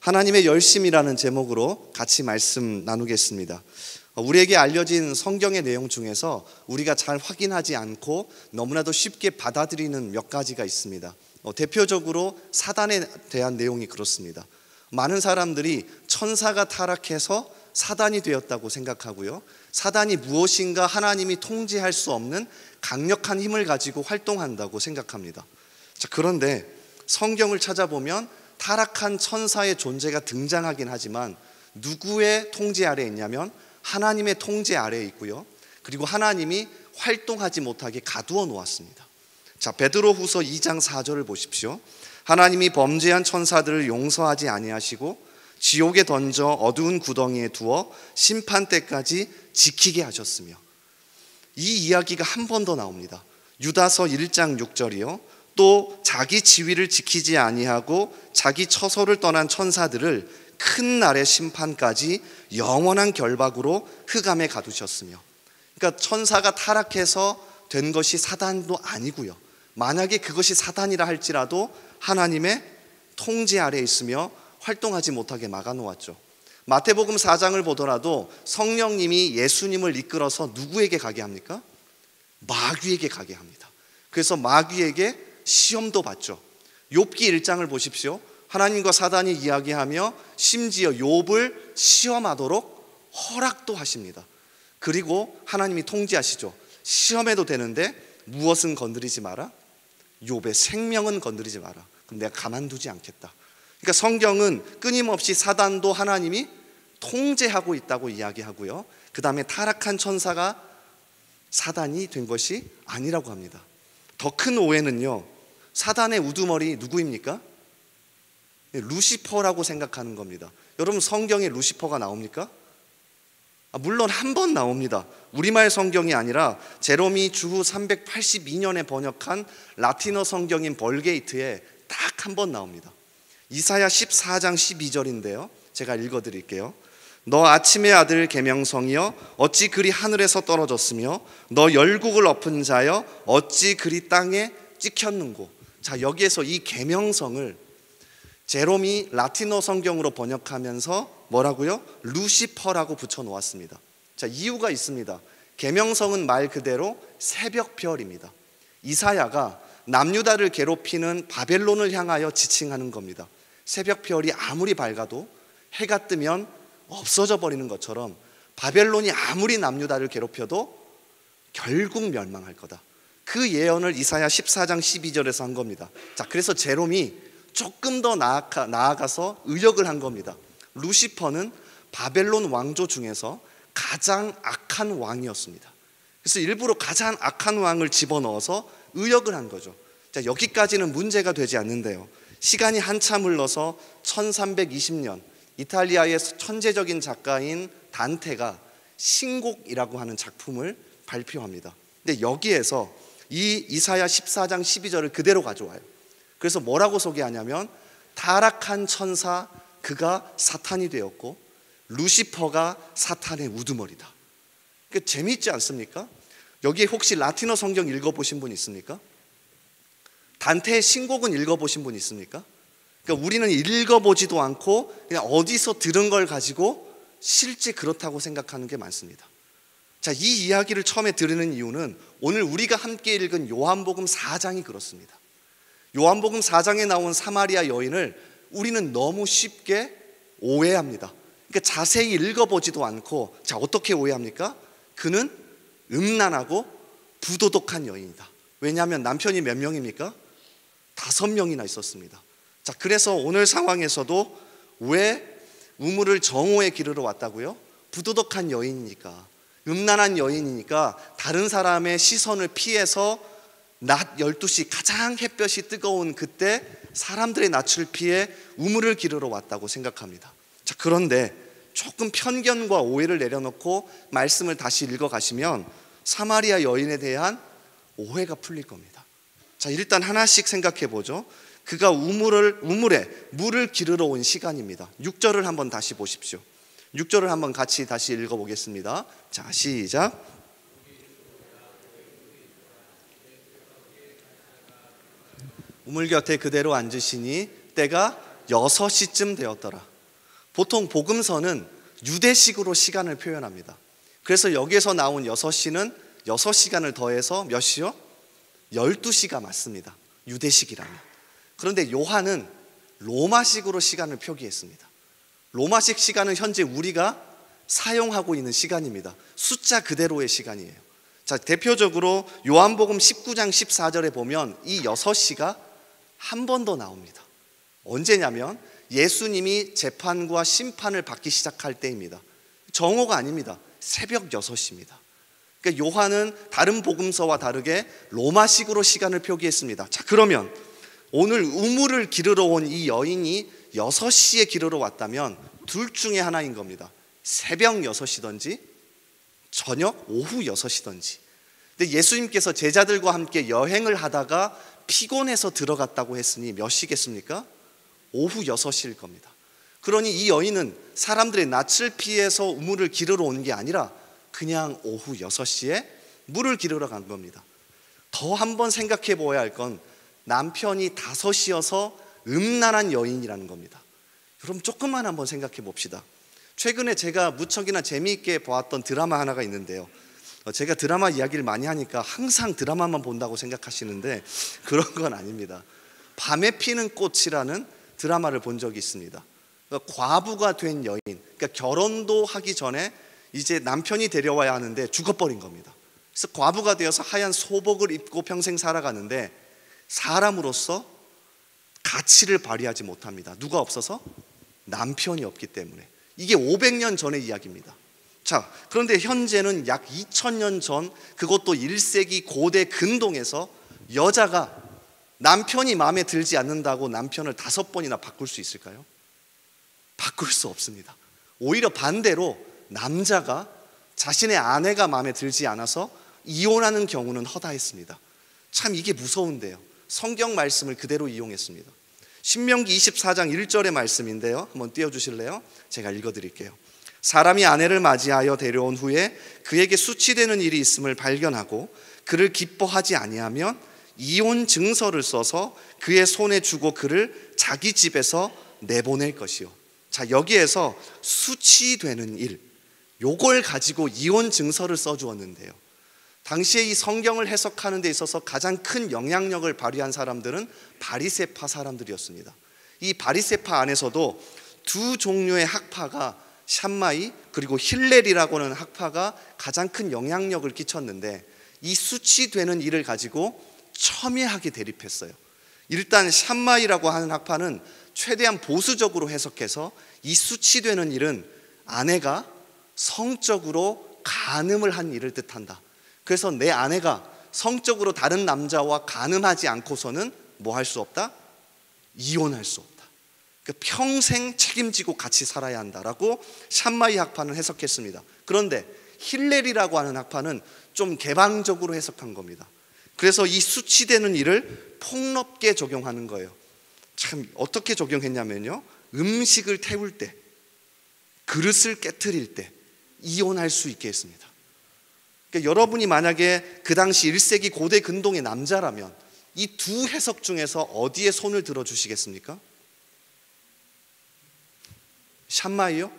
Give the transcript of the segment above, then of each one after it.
하나님의 열심이라는 제목으로 같이 말씀 나누겠습니다. 우리에게 알려진 성경의 내용 중에서 우리가 잘 확인하지 않고 너무나도 쉽게 받아들이는 몇 가지가 있습니다. 대표적으로 사단에 대한 내용이 그렇습니다. 많은 사람들이 천사가 타락해서 사단이 되었다고 생각하고요, 사단이 무엇인가 하나님이 통제할 수 없는 강력한 힘을 가지고 활동한다고 생각합니다. 그런데 성경을 찾아보면 타락한 천사의 존재가 등장하긴 하지만 누구의 통제 아래에 있냐면 하나님의 통제 아래에 있고요, 그리고 하나님이 활동하지 못하게 가두어 놓았습니다. 베드로후서 2장 4절을 보십시오. 하나님이 범죄한 천사들을 용서하지 아니하시고 지옥에 던져 어두운 구덩이에 두어 심판 때까지 지키게 하셨으며, 이 이야기가 한 번 더 나옵니다. 유다서 1장 6절이요. 또 자기 지위를 지키지 아니하고 자기 처소를 떠난 천사들을 큰 날의 심판까지 영원한 결박으로 흑암에 가두셨으며, 그러니까 천사가 타락해서 된 것이 사단도 아니고요, 만약에 그것이 사단이라 할지라도 하나님의 통제 아래에 있으며 활동하지 못하게 막아놓았죠. 마태복음 4장을 보더라도 성령님이 예수님을 이끌어서 누구에게 가게 합니까? 마귀에게 가게 합니다. 그래서 마귀에게 시험도 받죠. 욥기 1장을 보십시오. 하나님과 사단이 이야기하며 심지어 욥을 시험하도록 허락도 하십니다. 그리고 하나님이 통제하시죠. 시험해도 되는데 무엇은 건드리지 마라? 욥의 생명은 건드리지 마라. 그럼 내가 가만두지 않겠다. 그러니까 성경은 끊임없이 사단도 하나님이 통제하고 있다고 이야기하고요, 그 다음에 타락한 천사가 사단이 된 것이 아니라고 합니다. 더 큰 오해는요, 사단의 우두머리 누구입니까? 루시퍼라고 생각하는 겁니다. 여러분, 성경에 루시퍼가 나옵니까? 물론 한 번 나옵니다. 우리말 성경이 아니라 제롬이 주후 382년에 번역한 라틴어 성경인 벌게이트에 딱 한 번 나옵니다. 이사야 14장 12절인데요 제가 읽어드릴게요. 너 아침의 아들 계명성이여 어찌 그리 하늘에서 떨어졌으며 너 열국을 엎은 자여 어찌 그리 땅에 찍혔는고. 여기에서 이 계명성을 제롬이 라틴어 성경으로 번역하면서 뭐라고요? 루시퍼라고 붙여놓았습니다. 이유가 있습니다. 계명성은 말 그대로 새벽별입니다. 이사야가 남유다를 괴롭히는 바벨론을 향하여 지칭하는 겁니다. 새벽별이 아무리 밝아도 해가 뜨면 없어져 버리는 것처럼 바벨론이 아무리 남유다를 괴롭혀도 결국 멸망할 거다. 그 예언을 이사야 14장 12절에서 한 겁니다. 그래서 제롬이 조금 더 나아가서 의역을 한 겁니다. 루시퍼는 바벨론 왕조 중에서 가장 악한 왕이었습니다. 그래서 일부러 가장 악한 왕을 집어넣어서 의역을 한 거죠. 여기까지는 문제가 되지 않는데요, 시간이 한참 흘러서 1320년 이탈리아의 천재적인 작가인 단테가 신곡이라고 하는 작품을 발표합니다. 근데 여기에서 이 이사야 14장 12절을 그대로 가져와요. 그래서 뭐라고 소개하냐면 타락한 천사, 그가 사탄이 되었고 루시퍼가 사탄의 우두머리다. 재미있지 않습니까? 여기 혹시 라틴어 성경 읽어보신 분 있습니까? 단테의 신곡은 읽어보신 분 있습니까? 그러니까 우리는 읽어보지도 않고 그냥 어디서 들은 걸 가지고 실제 그렇다고 생각하는 게 많습니다. 이 이야기를 처음에 들으는 이유는 오늘 우리가 함께 읽은 요한복음 4장이 그렇습니다. 요한복음 4장에 나온 사마리아 여인을 우리는 너무 쉽게 오해합니다. 그러니까 자세히 읽어보지도 않고 어떻게 오해합니까? 그는 음란하고 부도덕한 여인이다. 왜냐하면 남편이 몇 명입니까? 5명이나 있었습니다. 그래서 오늘 상황에서도 왜 우물을 정오에 기르러 왔다고요? 부도덕한 여인이니까, 음란한 여인이니까 다른 사람의 시선을 피해서 낮 12시 가장 햇볕이 뜨거운 그때 사람들의 낯을 피해 우물을 기르러 왔다고 생각합니다. 그런데 조금 편견과 오해를 내려놓고 말씀을 다시 읽어가시면 사마리아 여인에 대한 오해가 풀릴 겁니다. 일단 하나씩 생각해 보죠. 그가 우물에 물을 기르러 온 시간입니다. 6절을 한번 다시 보십시오. 6절을 한번 같이 다시 읽어보겠습니다. 시작. 우물 곁에 그대로 앉으시니 때가 6시쯤 되었더라. 보통 복음서는 유대식으로 시간을 표현합니다. 그래서 여기에서 나온 6시는 6시간을 더해서 몇 시요? 12시가 맞습니다. 유대식이라면. 그런데 요한은 로마식으로 시간을 표기했습니다. 로마식 시간은 현재 우리가 사용하고 있는 시간입니다. 숫자 그대로의 시간이에요. 자, 대표적으로 요한복음 19장 14절에 보면 이 6시가 한 번 더 나옵니다. 언제냐면 예수님이 재판과 심판을 받기 시작할 때입니다. 정오가 아닙니다. 새벽 6시입니다. 그러니까 요한은 다른 복음서와 다르게 로마식으로 시간을 표기했습니다. 자, 그러면 오늘 우물을 기르러 온 이 여인이 6시에 기르러 왔다면 둘 중에 하나인 겁니다. 새벽 6시든지 저녁 오후 6시든지. 근데 예수님께서 제자들과 함께 여행을 하다가 피곤해서 들어갔다고 했으니 몇 시겠습니까? 오후 6시일 겁니다. 그러니 이 여인은 사람들의 낯을 피해서 우물을 기르러 온 게 아니라 그냥 오후 6시에 물을 기르러 간 겁니다. 더 한번 생각해 보아야 할 건 남편이 5이어서 음란한 여인이라는 겁니다. 여러분 조금만 한번 생각해 봅시다. 최근에 제가 무척이나 재미있게 보았던 드라마 하나가 있는데요. 제가 드라마 이야기를 많이 하니까 항상 드라마만 본다고 생각하시는데 그런 건 아닙니다. 밤에 피는 꽃이라는 드라마를 본 적이 있습니다. 그러니까 과부가 된 여인, 그러니까 결혼도 하기 전에 이제 남편이 데려와야 하는데 죽어버린 겁니다. 그래서 과부가 되어서 하얀 소복을 입고 평생 살아가는데 사람으로서 가치를 발휘하지 못합니다. 누가 없어서? 남편이 없기 때문에. 이게 500년 전의 이야기입니다. 자, 그런데 현재는 약 2000년 전, 그것도 1세기 고대 근동에서 여자가 남편이 마음에 들지 않는다고 남편을 5번이나 바꿀 수 있을까요? 바꿀 수 없습니다. 오히려 반대로 남자가 자신의 아내가 마음에 들지 않아서 이혼하는 경우는 허다했습니다. 참 이게 무서운데요. 성경 말씀을 그대로 이용했습니다. 신명기 24장 1절의 말씀인데요. 한번 띄워주실래요? 제가 읽어드릴게요. 사람이 아내를 맞이하여 데려온 후에 그에게 수치되는 일이 있음을 발견하고 그를 기뻐하지 아니하면 이혼 증서를 써서 그의 손에 주고 그를 자기 집에서 내보낼 것이요. 자, 여기에서 수치되는 일, 요걸 가지고 이혼 증서를 써주었는데요. 당시에 이 성경을 해석하는 데 있어서 가장 큰 영향력을 발휘한 사람들은 바리새파 사람들이었습니다. 이 바리새파 안에서도 두 종류의 학파가 샴마이 그리고 힐렐이라고 하는 학파가 가장 큰 영향력을 끼쳤는데 이 수치되는 일을 가지고 첨예하게 대립했어요. 일단 샴마이라고 하는 학파는 최대한 보수적으로 해석해서 이 수치되는 일은 아내가 성적으로 간음을 한 일을 뜻한다. 그래서 내 아내가 성적으로 다른 남자와 간음하지 않고서는 뭐 할 수 없다? 이혼할 수 없다. 그러니까 평생 책임지고 같이 살아야 한다라고 샴마이 학파는 해석했습니다. 그런데 힐렐이라고 하는 학파는 좀 개방적으로 해석한 겁니다. 그래서 이 수치되는 일을 폭넓게 적용하는 거예요. 참 어떻게 적용했냐면요, 음식을 태울 때, 그릇을 깨트릴 때 이혼할 수 있게 했습니다. 그러니까 여러분이 만약에 그 당시 1세기 고대 근동의 남자라면 이 두 해석 중에서 어디에 손을 들어주시겠습니까? 샴마이요?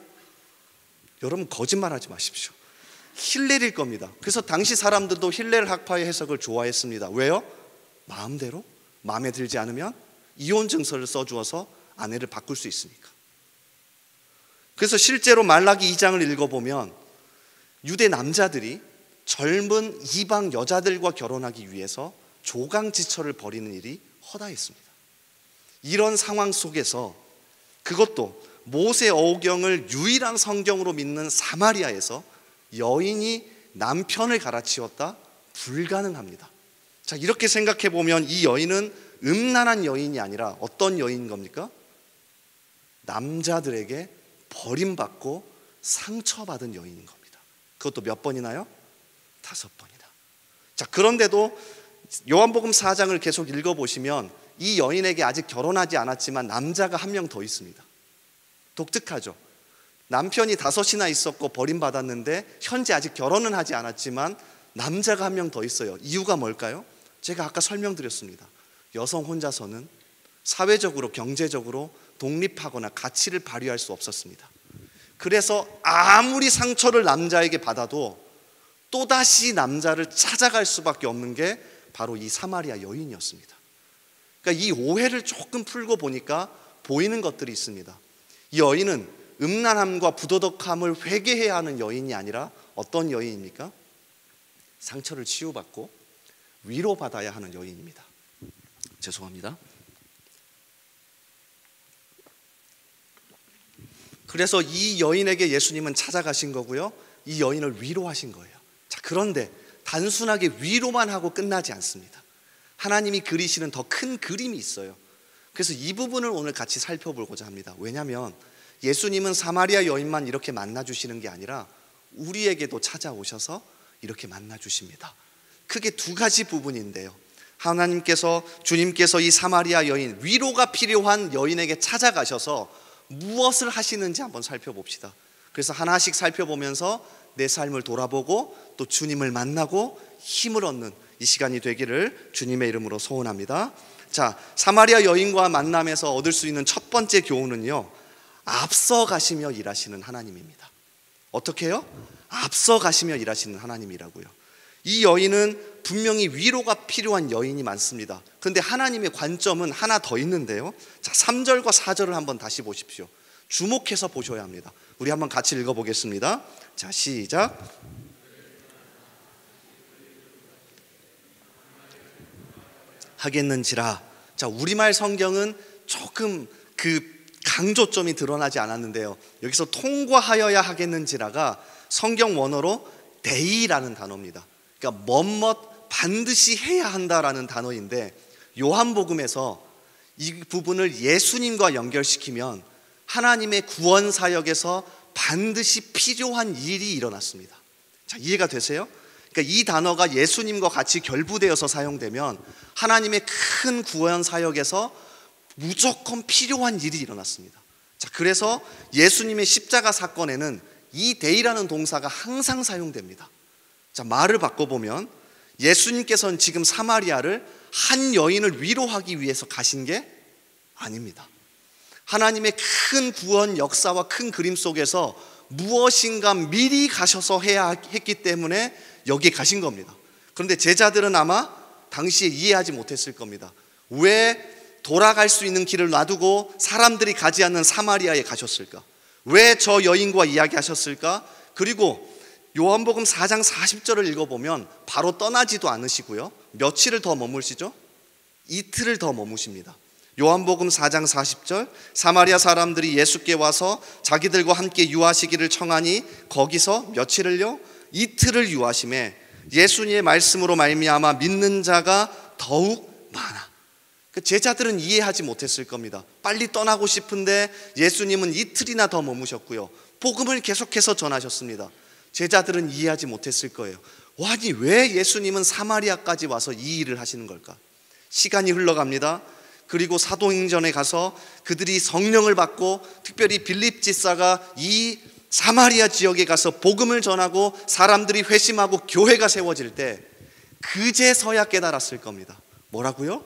여러분 거짓말하지 마십시오. 힐렐일 겁니다. 그래서 당시 사람들도 힐렐 학파의 해석을 좋아했습니다. 왜요? 마음대로 마음에 들지 않으면 이혼 증서를 써주어서 아내를 바꿀 수 있으니까. 그래서 실제로 말라기 2장을 읽어보면 유대 남자들이 젊은 이방 여자들과 결혼하기 위해서 조강지처를 벌이는 일이 허다했습니다. 이런 상황 속에서 그것도 모세 어경을 유일한 성경으로 믿는 사마리아에서 여인이 남편을 갈아치웠다? 불가능합니다. 자, 이렇게 생각해 보면 이 여인은 음란한 여인이 아니라 어떤 여인인 겁니까? 남자들에게 버림받고 상처받은 여인인 겁니다. 그것도 몇 번이나요? 5번이나. 자, 그런데도 요한복음 4장을 계속 읽어보시면 이 여인에게 아직 결혼하지 않았지만 남자가 한 명 더 있습니다. 독특하죠. 남편이 5이나 있었고 버림받았는데 현재 아직 결혼은 하지 않았지만 남자가 한 명 더 있어요. 이유가 뭘까요? 제가 아까 설명드렸습니다. 여성 혼자서는 사회적으로, 경제적으로 독립하거나 가치를 발휘할 수 없었습니다. 그래서 아무리 상처를 남자에게 받아도 또다시 남자를 찾아갈 수밖에 없는 게 바로 이 사마리아 여인이었습니다. 그러니까 이 오해를 조금 풀고 보니까 보이는 것들이 있습니다. 이 여인은 음란함과 부도덕함을 회개해야 하는 여인이 아니라 어떤 여인입니까? 상처를 치유받고 위로받아야 하는 여인입니다. 죄송합니다. 그래서 이 여인에게 예수님은 찾아가신 거고요, 이 여인을 위로하신 거예요. 자, 그런데 단순하게 위로만 하고 끝나지 않습니다. 하나님이 그리시는 더 큰 그림이 있어요. 그래서 이 부분을 오늘 같이 살펴보고자 합니다. 왜냐하면 예수님은 사마리아 여인만 이렇게 만나주시는 게 아니라 우리에게도 찾아오셔서 이렇게 만나주십니다. 크게 두 가지 부분인데요, 주님께서 이 사마리아 여인, 위로가 필요한 여인에게 찾아가셔서 무엇을 하시는지 한번 살펴봅시다. 그래서 하나씩 살펴보면서 내 삶을 돌아보고 또 주님을 만나고 힘을 얻는 이 시간이 되기를 주님의 이름으로 소원합니다. 자, 사마리아 여인과 만남에서 얻을 수 있는 첫 번째 교훈은요, 앞서 가시며 일하시는 하나님입니다. 어떻게 해요? 앞서 가시며 일하시는 하나님이라고요. 이 여인은 분명히 위로가 필요한 여인이 많습니다. 그런데 하나님의 관점은 하나 더 있는데요. 자, 3절과 4절을 한번 다시 보십시오. 주목해서 보셔야 합니다. 우리 한번 같이 읽어보겠습니다. 자, 시작. 하겠는지라. 자, 우리말 성경은 조금 강조점이 드러나지 않았는데요, 여기서 통과하여야 하겠는지라가 성경 원어로 데이라는 단어입니다. 그러니까 뭐뭇 반드시 해야 한다라는 단어인데, 요한복음에서 이 부분을 예수님과 연결시키면 하나님의 구원 사역에서 반드시 필요한 일이 일어났습니다. 자, 이해가 되세요? 그러니까 이 단어가 예수님과 같이 결부되어서 사용되면 하나님의 큰 구원 사역에서 무조건 필요한 일이 일어났습니다. 자, 그래서 예수님의 십자가 사건에는 이 데이라는 동사가 항상 사용됩니다. 자, 말을 바꿔보면 예수님께서는 지금 사마리아를 한 여인을 위로하기 위해서 가신 게 아닙니다. 하나님의 큰 구원 역사와 큰 그림 속에서 무엇인가 미리 가셔서 해야 했기 때문에 여기에 가신 겁니다. 그런데 제자들은 아마 당시에 이해하지 못했을 겁니다. 왜 돌아갈 수 있는 길을 놔두고 사람들이 가지 않는 사마리아에 가셨을까? 왜 저 여인과 이야기하셨을까? 그리고 요한복음 4장 40절을 읽어보면 바로 떠나지도 않으시고요, 며칠을 더 머무시죠? 이틀을 더 머무십니다. 요한복음 4장 40절, 사마리아 사람들이 예수께 와서 자기들과 함께 유하시기를 청하니 거기서 며칠을요? 이틀을 유하심에 예수님의 말씀으로 말미암아 믿는 자가 더욱 많아. 제자들은 이해하지 못했을 겁니다. 빨리 떠나고 싶은데 예수님은 이틀이나 더 머무셨고요, 복음을 계속해서 전하셨습니다. 제자들은 이해하지 못했을 거예요. 아니, 왜 예수님은 사마리아까지 와서 이 일을 하시는 걸까? 시간이 흘러갑니다. 그리고 사도행전에 가서 그들이 성령을 받고, 특별히 빌립 지사가 이 사마리아 지역에 가서 복음을 전하고 사람들이 회심하고 교회가 세워질 때 그제서야 깨달았을 겁니다. 뭐라고요?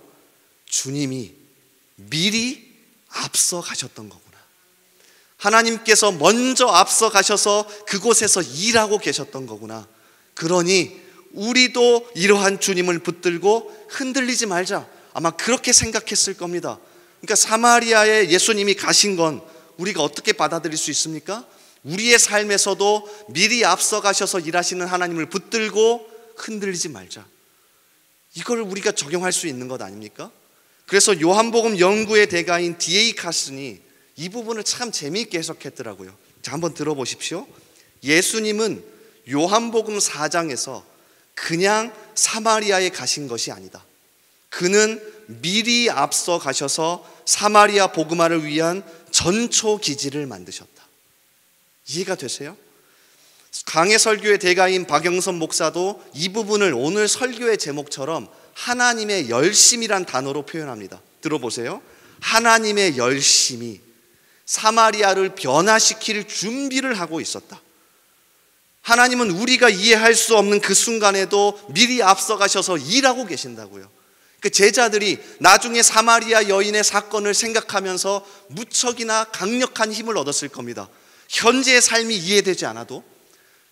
주님이 미리 앞서 가셨던 거구나. 하나님께서 먼저 앞서 가셔서 그곳에서 일하고 계셨던 거구나. 그러니 우리도 이러한 주님을 붙들고 흔들리지 말자. 아마 그렇게 생각했을 겁니다. 그러니까 사마리아에 예수님이 가신 건 우리가 어떻게 받아들일 수 있습니까? 우리의 삶에서도 미리 앞서 가셔서 일하시는 하나님을 붙들고 흔들리지 말자. 이걸 우리가 적용할 수 있는 것 아닙니까? 그래서 요한복음 연구의 대가인 D.A. 카슨이 이 부분을 참 재미있게 해석했더라고요. 자, 한번 들어보십시오. 예수님은 요한복음 4장에서 그냥 사마리아에 가신 것이 아니다. 그는 미리 앞서 가셔서 사마리아 복음화를 위한 전초 기지를 만드셨다. 이해가 되세요? 강해 설교의 대가인 박영선 목사도 이 부분을 오늘 설교의 제목처럼 하나님의 열심이란 단어로 표현합니다. 들어보세요. 하나님의 열심이 사마리아를 변화시킬 준비를 하고 있었다. 하나님은 우리가 이해할 수 없는 그 순간에도 미리 앞서 가셔서 일하고 계신다고요. 그 제자들이 나중에 사마리아 여인의 사건을 생각하면서 무척이나 강력한 힘을 얻었을 겁니다. 현재의 삶이 이해되지 않아도,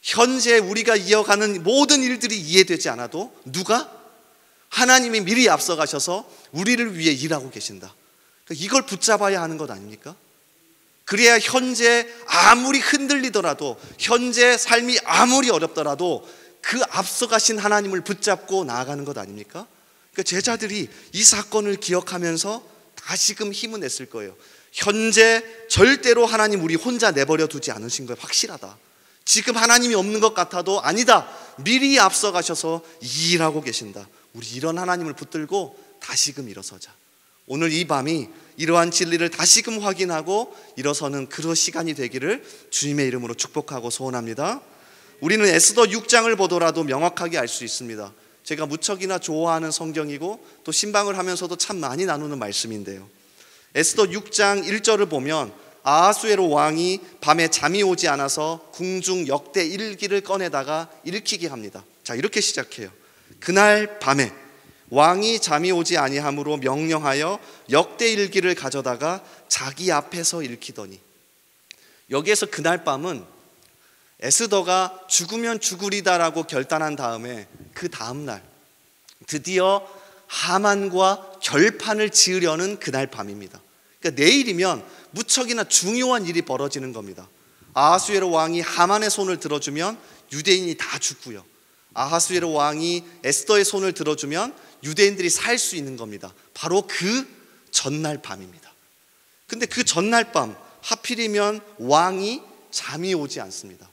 현재 우리가 이어가는 모든 일들이 이해되지 않아도 누가? 하나님이 미리 앞서가셔서 우리를 위해 일하고 계신다. 이걸 붙잡아야 하는 것 아닙니까? 그래야 현재 아무리 흔들리더라도, 현재 삶이 아무리 어렵더라도 그 앞서가신 하나님을 붙잡고 나아가는 것 아닙니까? 그러니까 제자들이 이 사건을 기억하면서 다시금 힘을 냈을 거예요. 현재 절대로 하나님 우리 혼자 내버려 두지 않으신 거예요. 확실하다. 지금 하나님이 없는 것 같아도 아니다. 미리 앞서가셔서 일하고 계신다. 우리 이런 하나님을 붙들고 다시금 일어서자. 오늘 이 밤이 이러한 진리를 다시금 확인하고 일어서는 그런 시간이 되기를 주님의 이름으로 축복하고 소원합니다. 우리는 에스더 6장을 보더라도 명확하게 알 수 있습니다. 제가 무척이나 좋아하는 성경이고 또 신방을 하면서도 참 많이 나누는 말씀인데요. 에스더 6장 1절을 보면 아하수에로 왕이 밤에 잠이 오지 않아서 궁중 역대 일기를 꺼내다가 읽히게 합니다. 자, 이렇게 시작해요. 그날 밤에 왕이 잠이 오지 아니함으로 명령하여 역대 일기를 가져다가 자기 앞에서 읽히더니, 여기에서 그날 밤은 에스더가 죽으면 죽으리다라고 결단한 다음에 그 다음날 드디어 하만과 결판을 지으려는 그날 밤입니다. 그러니까 내일이면 무척이나 중요한 일이 벌어지는 겁니다. 아하수에로 왕이 하만의 손을 들어주면 유대인이 다 죽고요, 아하수에로 왕이 에스더의 손을 들어주면 유대인들이 살 수 있는 겁니다. 바로 그 전날 밤입니다. 근데 그 전날 밤 하필이면 왕이 잠이 오지 않습니다.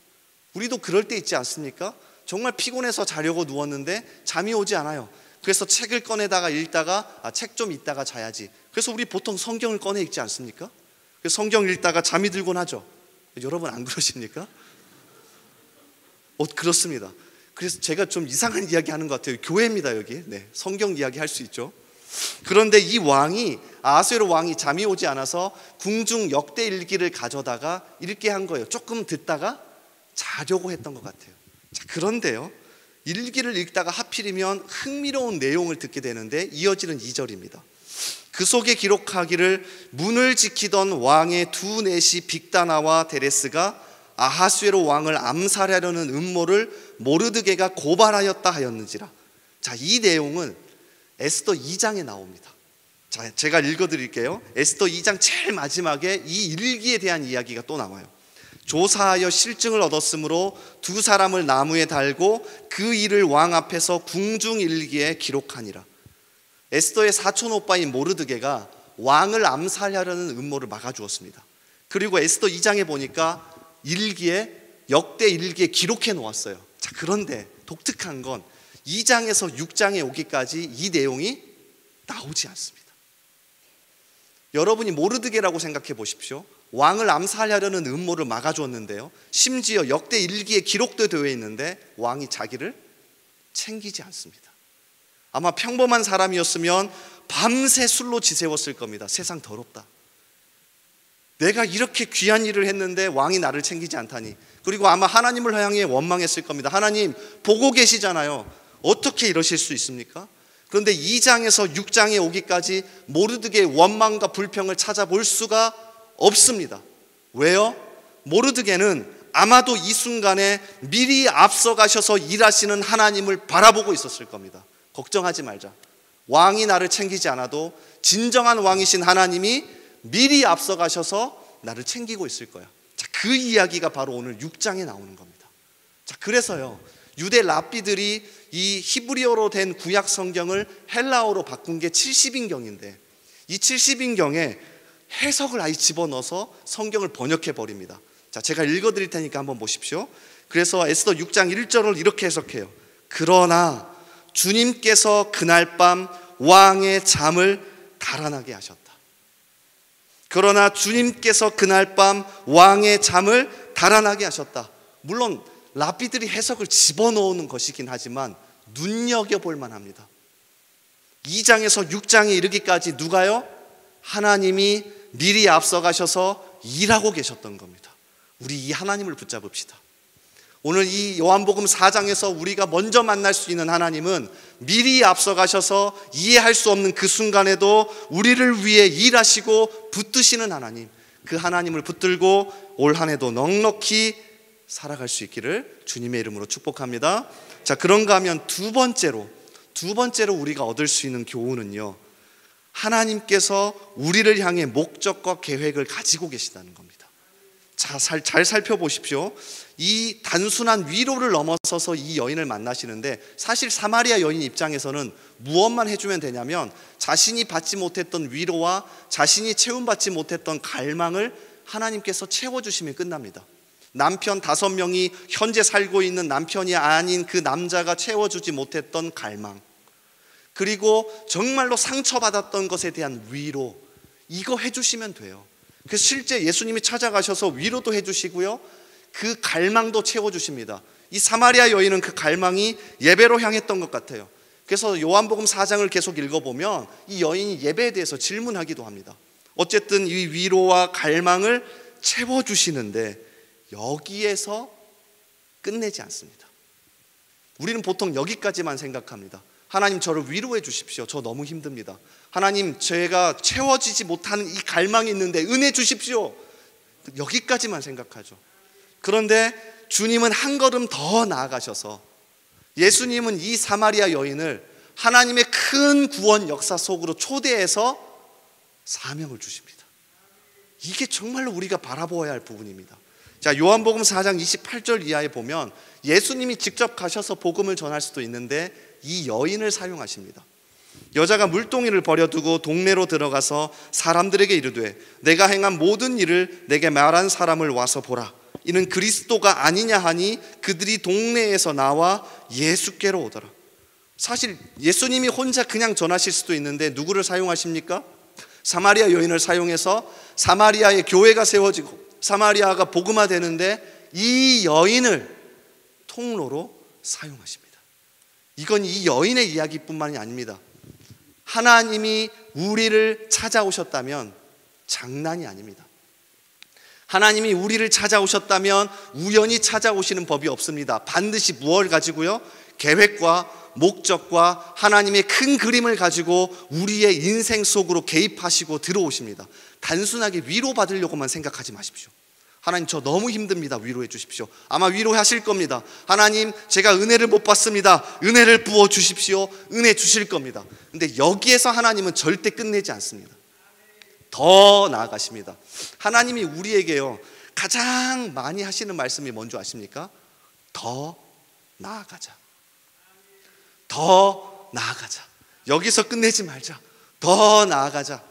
우리도 그럴 때 있지 않습니까? 정말 피곤해서 자려고 누웠는데 잠이 오지 않아요. 그래서 책을 꺼내다가 읽다가 책 좀 읽다가 자야지. 그래서 우리 보통 성경을 꺼내 읽지 않습니까? 그래서 성경 읽다가 잠이 들곤 하죠. 여러분 안 그러십니까? 그렇습니다. 그래서 제가 좀 이상한 이야기 하는 것 같아요. 교회입니다 여기. 네, 성경 이야기 할 수 있죠. 그런데 이 왕이, 아하수에로 왕이 잠이 오지 않아서 궁중 역대 일기를 가져다가 읽게 한 거예요. 조금 듣다가 자려고 했던 것 같아요. 자, 그런데요, 일기를 읽다가 하필이면 흥미로운 내용을 듣게 되는데 이어지는 2절입니다. 그 속에 기록하기를 문을 지키던 왕의 두 내시 빅다나와 데레스가 아하수에로 왕을 암살하려는 음모를 모르드게가 고발하였다 하였는지라. 자, 이 내용은 에스더 2장에 나옵니다. 자, 제가 읽어드릴게요. 에스더 2장 제일 마지막에 이 일기에 대한 이야기가 또 나와요. 조사하여 실증을 얻었으므로 두 사람을 나무에 달고 그 일을 왕 앞에서 궁중 일기에 기록하니라. 에스더의 사촌 오빠인 모르드게가 왕을 암살하려는 음모를 막아주었습니다. 그리고 에스더 2장에 보니까 일기에, 역대 일기에 기록해 놓았어요. 자, 그런데 독특한 건 2장에서 6장에 오기까지 이 내용이 나오지 않습니다. 여러분이 모르드게라고 생각해 보십시오. 왕을 암살하려는 음모를 막아주었는데요, 심지어 역대 일기에 기록도 되어 있는데 왕이 자기를 챙기지 않습니다. 아마 평범한 사람이었으면 밤새 술로 지새웠을 겁니다. 세상 더럽다, 내가 이렇게 귀한 일을 했는데 왕이 나를 챙기지 않다니. 그리고 아마 하나님을 향해 원망했을 겁니다. 하나님 보고 계시잖아요, 어떻게 이러실 수 있습니까? 그런데 2장에서 6장에 오기까지 모르드게의 원망과 불평을 찾아볼 수가 없습니다. 왜요? 모르드게는 아마도 이 순간에 미리 앞서가셔서 일하시는 하나님을 바라보고 있었을 겁니다. 걱정하지 말자, 왕이 나를 챙기지 않아도 진정한 왕이신 하나님이 미리 앞서가셔서 나를 챙기고 있을 거야. 자, 그 이야기가 바로 오늘 6장에 나오는 겁니다. 자, 그래서요, 유대 랍비들이 이 히브리어로 된 구약 성경을 헬라어로 바꾼 게 70인경인데 이 70인경에 해석을 아예 집어넣어서 성경을 번역해 버립니다. 자, 제가 읽어드릴 테니까 한번 보십시오. 그래서 에스더 6장 1절을 이렇게 해석해요. 그러나 주님께서 그날 밤 왕의 잠을 달아나게 하셨다. 그러나 주님께서 그날 밤 왕의 잠을 달아나게 하셨다. 물론 랍비들이 해석을 집어넣는 것이긴 하지만 눈여겨볼 만합니다. 2장에서 6장에 이르기까지 누가요? 하나님이 미리 앞서가셔서 일하고 계셨던 겁니다. 우리 이 하나님을 붙잡읍시다. 오늘 이 요한복음 4장에서 우리가 먼저 만날 수 있는 하나님은 미리 앞서가셔서 이해할 수 없는 그 순간에도 우리를 위해 일하시고 붙드시는 하나님, 그 하나님을 붙들고 올 한 해도 넉넉히 살아갈 수 있기를 주님의 이름으로 축복합니다. 자, 그런가 하면 두 번째로 우리가 얻을 수 있는 교훈은요, 하나님께서 우리를 향해 목적과 계획을 가지고 계시다는 겁니다. 자, 잘 살펴보십시오. 이 단순한 위로를 넘어서서 이 여인을 만나시는데, 사실 사마리아 여인 입장에서는 무엇만 해주면 되냐면 자신이 받지 못했던 위로와 자신이 채움받지 못했던 갈망을 하나님께서 채워주시면 끝납니다. 남편 5명이 현재 살고 있는 남편이 아닌 그 남자가 채워주지 못했던 갈망, 그리고 정말로 상처받았던 것에 대한 위로, 이거 해주시면 돼요. 그래서 실제 예수님이 찾아가셔서 위로도 해주시고요, 그 갈망도 채워주십니다. 이 사마리아 여인은 그 갈망이 예배로 향했던 것 같아요. 그래서 요한복음 4장을 계속 읽어보면 이 여인이 예배에 대해서 질문하기도 합니다. 어쨌든 이 위로와 갈망을 채워주시는데 여기에서 끝내지 않습니다. 우리는 보통 여기까지만 생각합니다. 하나님, 저를 위로해 주십시오. 저 너무 힘듭니다. 하나님, 제가 채워지지 못하는 이 갈망이 있는데 은혜 주십시오. 여기까지만 생각하죠. 그런데 주님은 한 걸음 더 나아가셔서 예수님은 이 사마리아 여인을 하나님의 큰 구원 역사 속으로 초대해서 사명을 주십니다. 이게 정말로 우리가 바라보아야 할 부분입니다. 자, 요한복음 4장 28절 이하에 보면 예수님이 직접 가셔서 복음을 전할 수도 있는데 이 여인을 사용하십니다. 여자가 물동이를 버려두고 동네로 들어가서 사람들에게 이르되 내가 행한 모든 일을 내게 말한 사람을 와서 보라. 이는 그리스도가 아니냐 하니 그들이 동네에서 나와 예수께로 오더라. 사실 예수님이 혼자 그냥 전하실 수도 있는데 누구를 사용하십니까? 사마리아 여인을 사용해서 사마리아의 교회가 세워지고 사마리아가 복음화되는데 이 여인을 통로로 사용하십니다. 이건 이 여인의 이야기뿐만이 아닙니다. 하나님이 우리를 찾아오셨다면 장난이 아닙니다. 하나님이 우리를 찾아오셨다면 우연히 찾아오시는 법이 없습니다. 반드시 무엇을 가지고요? 계획과 목적과 하나님의 큰 그림을 가지고 우리의 인생 속으로 개입하시고 들어오십니다. 단순하게 위로받으려고만 생각하지 마십시오. 하나님, 저 너무 힘듭니다. 위로해 주십시오. 아마 위로하실 겁니다. 하나님, 제가 은혜를 못 받습니다. 은혜를 부어 주십시오. 은혜 주실 겁니다. 근데 여기에서 하나님은 절대 끝내지 않습니다. 더 나아가십니다. 하나님이 우리에게요, 가장 많이 하시는 말씀이 뭔지 아십니까? 더 나아가자. 더 나아가자. 여기서 끝내지 말자. 더 나아가자.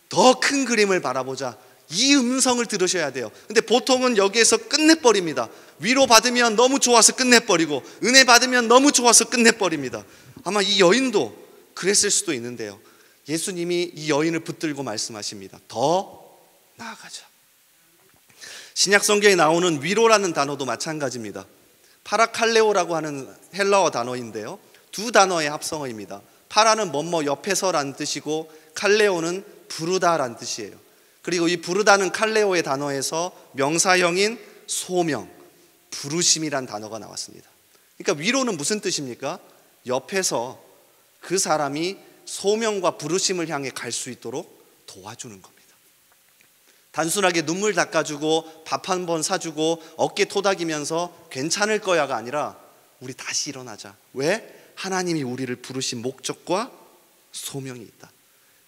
더 큰 그림을 바라보자. 이 음성을 들으셔야 돼요. 근데 보통은 여기에서 끝내버립니다. 위로 받으면 너무 좋아서 끝내버리고 은혜 받으면 너무 좋아서 끝내버립니다. 아마 이 여인도 그랬을 수도 있는데요, 예수님이 이 여인을 붙들고 말씀하십니다. 더 나아가자. 신약 성경에 나오는 위로라는 단어도 마찬가지입니다. 파라칼레오라고 하는 헬라어 단어인데요, 두 단어의 합성어입니다. 파라는 뭐뭐 옆에서라는 뜻이고 칼레오는 부르다라는 뜻이에요. 그리고 이 부르다는 칼레오의 단어에서 명사형인 소명, 부르심이란 단어가 나왔습니다. 그러니까 위로는 무슨 뜻입니까? 옆에서 그 사람이 소명과 부르심을 향해 갈 수 있도록 도와주는 겁니다. 단순하게 눈물 닦아주고 밥 한 번 사주고 어깨 토닥이면서 괜찮을 거야가 아니라 우리 다시 일어나자. 왜? 하나님이 우리를 부르신 목적과 소명이 있다.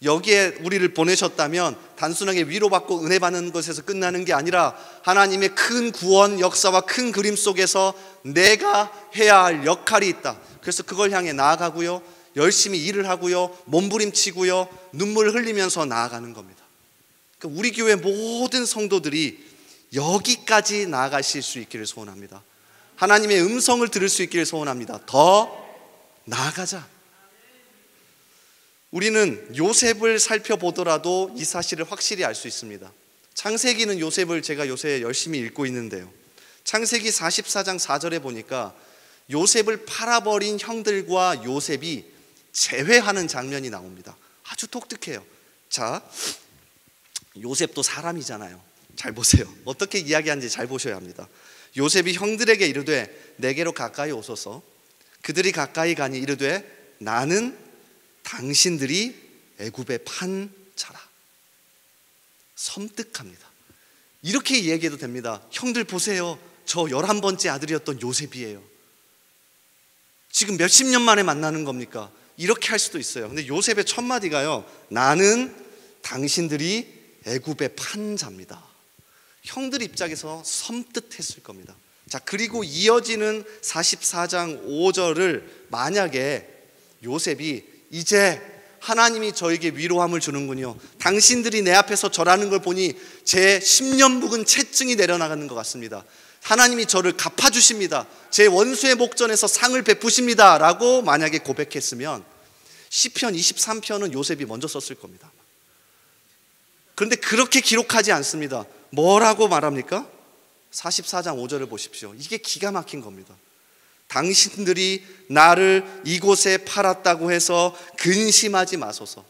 여기에 우리를 보내셨다면 단순하게 위로받고 은혜 받는 것에서 끝나는 게 아니라 하나님의 큰 구원 역사와 큰 그림 속에서 내가 해야 할 역할이 있다. 그래서 그걸 향해 나아가고요, 열심히 일을 하고요, 몸부림치고요, 눈물을 흘리면서 나아가는 겁니다. 그러니까 우리 교회 모든 성도들이 여기까지 나아가실 수 있기를 소원합니다. 하나님의 음성을 들을 수 있기를 소원합니다. 더 나아가자. 우리는 요셉을 살펴보더라도 이 사실을 확실히 알 수 있습니다. 창세기는 요셉을 제가 요새 열심히 읽고 있는데요, 창세기 44장 4절에 보니까 요셉을 팔아버린 형들과 요셉이 재회하는 장면이 나옵니다. 아주 독특해요. 자, 요셉도 사람이잖아요. 잘 보세요. 어떻게 이야기하는지 잘 보셔야 합니다. 요셉이 형들에게 이르되 내게로 가까이 오소서. 그들이 가까이 가니 이르되 나는 당신들이 애굽에 판 자라. 섬뜩합니다. 이렇게 얘기해도 됩니다. 형들 보세요, 저 11번째 아들이었던 요셉이에요. 지금 몇십 년 만에 만나는 겁니까? 이렇게 할 수도 있어요. 근데 요셉의 첫 마디가요, 나는 당신들이 애굽의 판자입니다. 형들 입장에서 섬뜩했을 겁니다. 자, 그리고 이어지는 44장 5절을 만약에 요셉이 이제 하나님이 저에게 위로함을 주는군요, 당신들이 내 앞에서 절하는 걸 보니 제 10년 묵은 채증이 내려나가는 것 같습니다, 하나님이 저를 갚아주십니다, 제 원수의 목전에서 상을 베푸십니다 라고 만약에 고백했으면 시편 23편은 요셉이 먼저 썼을 겁니다. 그런데 그렇게 기록하지 않습니다. 뭐라고 말합니까? 44장 5절을 보십시오. 이게 기가 막힌 겁니다. 당신들이 나를 이곳에 팔았다고 해서 근심하지 마소서,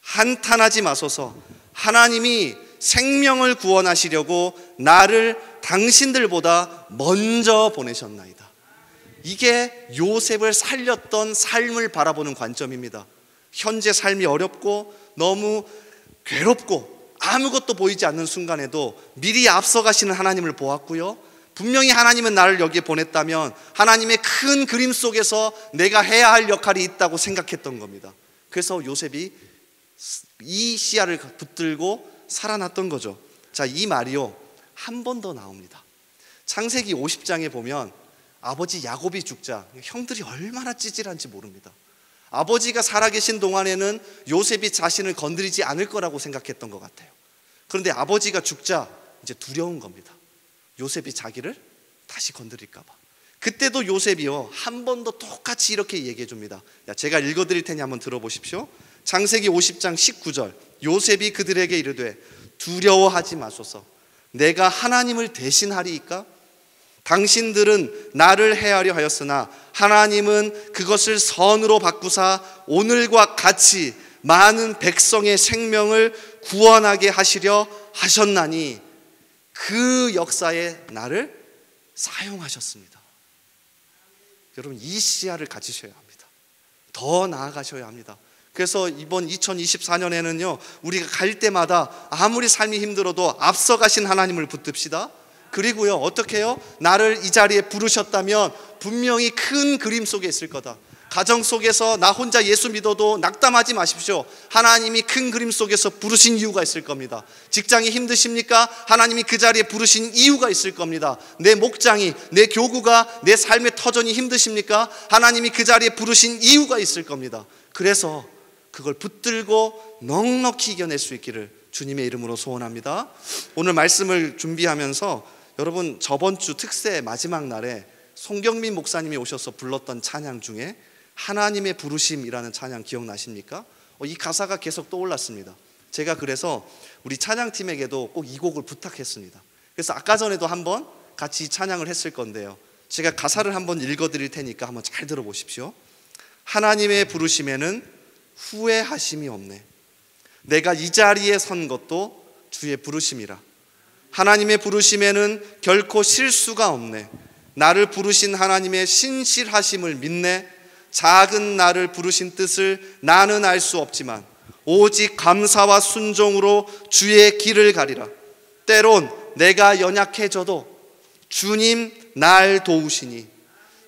한탄하지 마소서. 하나님이 생명을 구원하시려고 나를 당신들보다 먼저 보내셨나이다. 이게 요셉을 살렸던 삶을 바라보는 관점입니다. 현재 삶이 어렵고 너무 괴롭고 아무것도 보이지 않는 순간에도 미리 앞서가시는 하나님을 보았고요, 분명히 하나님은 나를 여기에 보냈다면 하나님의 큰 그림 속에서 내가 해야 할 역할이 있다고 생각했던 겁니다. 그래서 요셉이 이 씨알을 붙들고 살아났던 거죠. 자, 이 말이요 한 번 더 나옵니다. 창세기 50장에 보면 아버지 야곱이 죽자 형들이 얼마나 찌질한지 모릅니다. 아버지가 살아계신 동안에는 요셉이 자신을 건드리지 않을 거라고 생각했던 것 같아요. 그런데 아버지가 죽자 이제 두려운 겁니다. 요셉이 자기를 다시 건드릴까 봐. 그때도 요셉이요 한 번 더 똑같이 이렇게 얘기해 줍니다. 제가 읽어드릴 테니 한번 들어보십시오. 창세기 50장 19절, 요셉이 그들에게 이르되 두려워하지 마소서, 내가 하나님을 대신하리이까? 당신들은 나를 해하려 하였으나 하나님은 그것을 선으로 바꾸사 오늘과 같이 많은 백성의 생명을 구원하게 하시려 하셨나니 그 역사에 나를 사용하셨습니다. 여러분, 이 시야를 가지셔야 합니다. 더 나아가셔야 합니다. 그래서 이번 2024년에는요 우리가 갈 때마다 아무리 삶이 힘들어도 앞서가신 하나님을 붙듭시다. 그리고요 어떻게 해요? 나를 이 자리에 부르셨다면 분명히 큰 그림 속에 있을 거다. 가정 속에서 나 혼자 예수 믿어도 낙담하지 마십시오. 하나님이 큰 그림 속에서 부르신 이유가 있을 겁니다. 직장이 힘드십니까? 하나님이 그 자리에 부르신 이유가 있을 겁니다. 내 목장이, 내 교구가, 내 삶의 터전이 힘드십니까? 하나님이 그 자리에 부르신 이유가 있을 겁니다. 그래서 그걸 붙들고 넉넉히 이겨낼 수 있기를 주님의 이름으로 소원합니다. 오늘 말씀을 준비하면서 여러분 저번 주 특세 마지막 날에 송경민 목사님이 오셔서 불렀던 찬양 중에 하나님의 부르심이라는 찬양 기억나십니까? 이 가사가 계속 떠올랐습니다. 제가 그래서 우리 찬양팀에게도 꼭 이 곡을 부탁했습니다. 그래서 아까 전에도 한번 같이 찬양을 했을 건데요, 제가 가사를 한번 읽어드릴 테니까 한번 잘 들어보십시오. 하나님의 부르심에는 후회하심이 없네. 내가 이 자리에 선 것도 주의 부르심이라. 하나님의 부르심에는 결코 실수가 없네. 나를 부르신 하나님의 신실하심을 믿네. 작은 나를 부르신 뜻을 나는 알 수 없지만 오직 감사와 순종으로 주의 길을 가리라. 때론 내가 연약해져도 주님 날 도우시니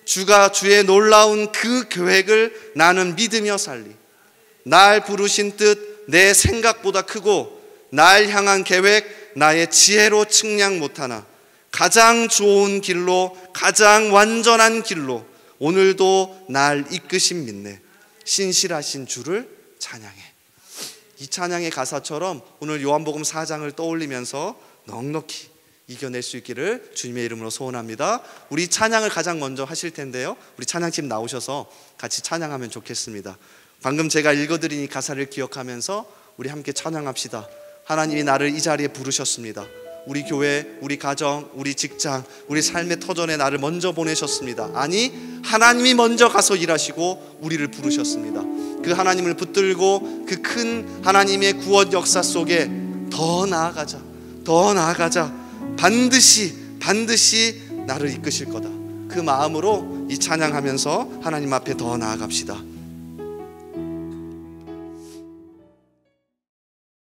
주가 주의 놀라운 그 계획을 나는 믿으며 살리. 날 부르신 뜻 내 생각보다 크고 날 향한 계획 나의 지혜로 측량 못하나 가장 좋은 길로, 가장 완전한 길로 오늘도 날 이끄신 믿네. 신실하신 주를 찬양해. 이 찬양의 가사처럼 오늘 요한복음 4장을 떠올리면서 넉넉히 이겨낼 수 있기를 주님의 이름으로 소원합니다. 우리 찬양을 가장 먼저 하실 텐데요, 우리 찬양팀 나오셔서 같이 찬양하면 좋겠습니다. 방금 제가 읽어드린 이 가사를 기억하면서 우리 함께 찬양합시다. 하나님이 나를 이 자리에 부르셨습니다. 우리 교회, 우리 가정, 우리 직장, 우리 삶의 터전에 나를 먼저 보내셨습니다. 아니, 하나님이 먼저 가서 일하시고 우리를 부르셨습니다. 그 하나님을 붙들고 그 큰 하나님의 구원 역사 속에 더 나아가자. 반드시 나를 이끄실 거다. 그 마음으로 이 찬양하면서 하나님 앞에 더 나아갑시다.